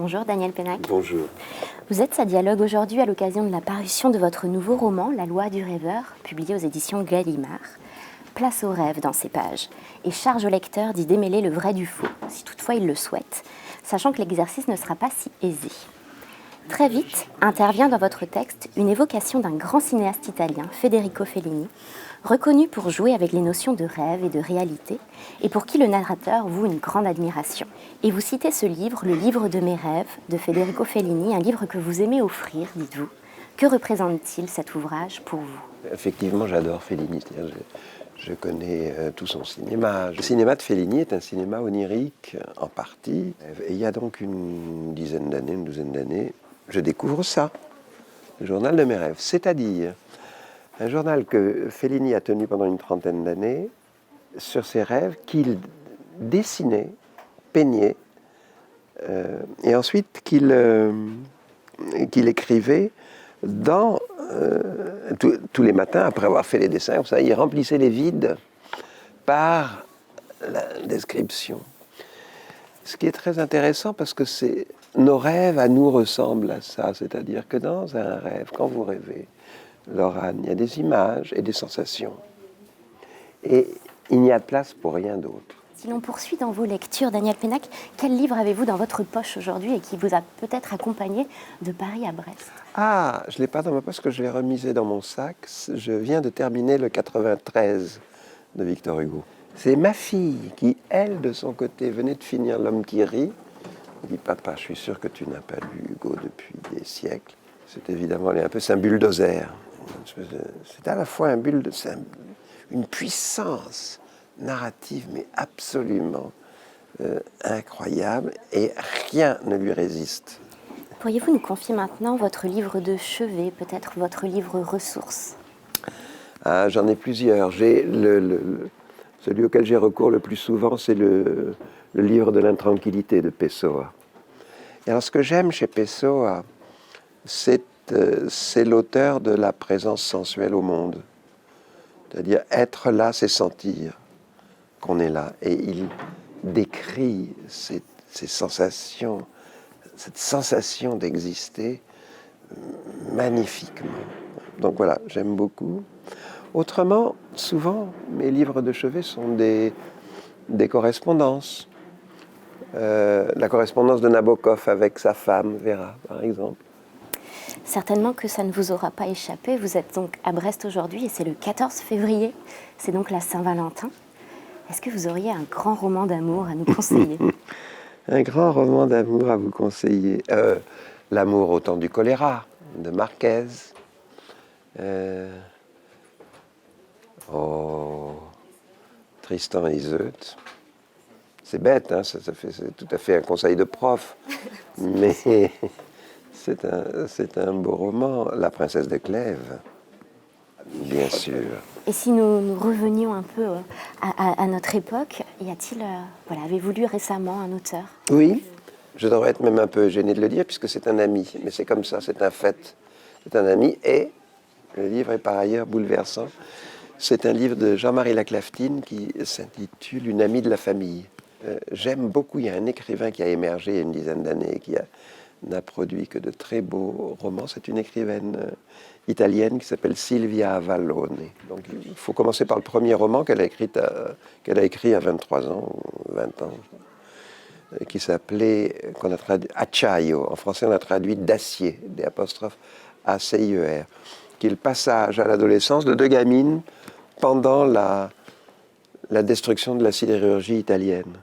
Bonjour Daniel Pénac. Bonjour. Vous êtes à Dialogue aujourd'hui à l'occasion de la parution de votre nouveau roman, La Loi du rêveur, publié aux éditions Gallimard. Place au rêve dans ces pages et charge au lecteur d'y démêler le vrai du faux, si toutefois il le souhaite, sachant que l'exercice ne sera pas si aisé. Très vite intervient dans votre texte une évocation d'un grand cinéaste italien, Federico Fellini, reconnu pour jouer avec les notions de rêve et de réalité, et pour qui le narrateur voue une grande admiration. Et vous citez ce livre, Le livre de mes rêves, de Federico Fellini, un livre que vous aimez offrir, dites-vous. Que représente-t-il cet ouvrage pour vous ? Effectivement, j'adore Fellini. Je connais tout son cinéma. Le cinéma de Fellini est un cinéma onirique, en partie. Et il y a donc une douzaine d'années, je découvre ça, le journal de mes rêves. C'est-à-dire un journal que Fellini a tenu pendant une trentaine d'années sur ses rêves qu'il dessinait, peignait, et ensuite qu'il écrivait tous les matins, après avoir fait les dessins, ça, il remplissait les vides par la description. Ce qui est très intéressant parce que nos rêves à nous ressemblent à ça, c'est-à-dire que dans un rêve, quand vous rêvez, Laurane, il y a des images et des sensations. Et il n'y a de place pour rien d'autre. Si l'on poursuit dans vos lectures, Daniel Pénac, quel livre avez-vous dans votre poche aujourd'hui et qui vous a peut-être accompagné de Paris à Brest ? Ah, je ne l'ai pas dans ma poche parce que je l'ai remisé dans mon sac. Je viens de terminer le 93 de Victor Hugo. C'est ma fille qui, elle, de son côté, venait de finir L'homme qui rit. Elle dit, papa, je suis sûr que tu n'as pas lu Hugo depuis des siècles. C'est évidemment c'est un bulldozer. C'est à la fois une puissance narrative, mais absolument incroyable, et rien ne lui résiste. Pourriez-vous nous confier maintenant votre livre de chevet, peut-être votre livre ressource ? J'en ai plusieurs. Celui auquel j'ai recours le plus souvent, c'est le livre de l'intranquillité de Pessoa. Et alors, ce que j'aime chez Pessoa, c'est l'auteur de la présence sensuelle au monde. C'est-à-dire, être là, c'est sentir qu'on est là. Et il décrit ces sensations, cette sensation d'exister magnifiquement. Donc voilà, j'aime beaucoup. Autrement, souvent, mes livres de chevet sont des correspondances. La correspondance de Nabokov avec sa femme, Vera, par exemple. Certainement que ça ne vous aura pas échappé. Vous êtes donc à Brest aujourd'hui et c'est le 14 février. C'est donc la Saint-Valentin. Est-ce que vous auriez un grand roman d'amour à nous conseiller ? Un grand roman d'amour à vous conseiller. L'amour au temps du choléra, de Marquez. Tristan et Iseut. C'est bête, hein, c'est tout à fait un conseil de prof. Mais c'est un beau roman. La princesse de Clèves, bien sûr. Et si nous revenions un peu à notre époque, avez-vous lu récemment un auteur ? Oui, je devrais être même un peu gêné de le dire puisque c'est un ami. Mais c'est comme ça, c'est un fait. C'est un ami et le livre est par ailleurs bouleversant. C'est un livre de Jean-Marie Laclaftine qui s'intitule « Une amie de la famille ». J'aime beaucoup, il y a un écrivain qui a émergé il y a une dizaine d'années, qui n'a produit que de très beaux romans. C'est une écrivaine italienne qui s'appelle Silvia Avallone. Donc il faut commencer par le premier roman qu'elle a écrit à 23 ans, 20 ans, qui s'appelait, qu'on a traduit Acciaio. En français, on a traduit d'acier, des apostrophes A-C-I-E-R, qui est le passage à l'adolescence de deux gamines pendant la destruction de la sidérurgie italienne.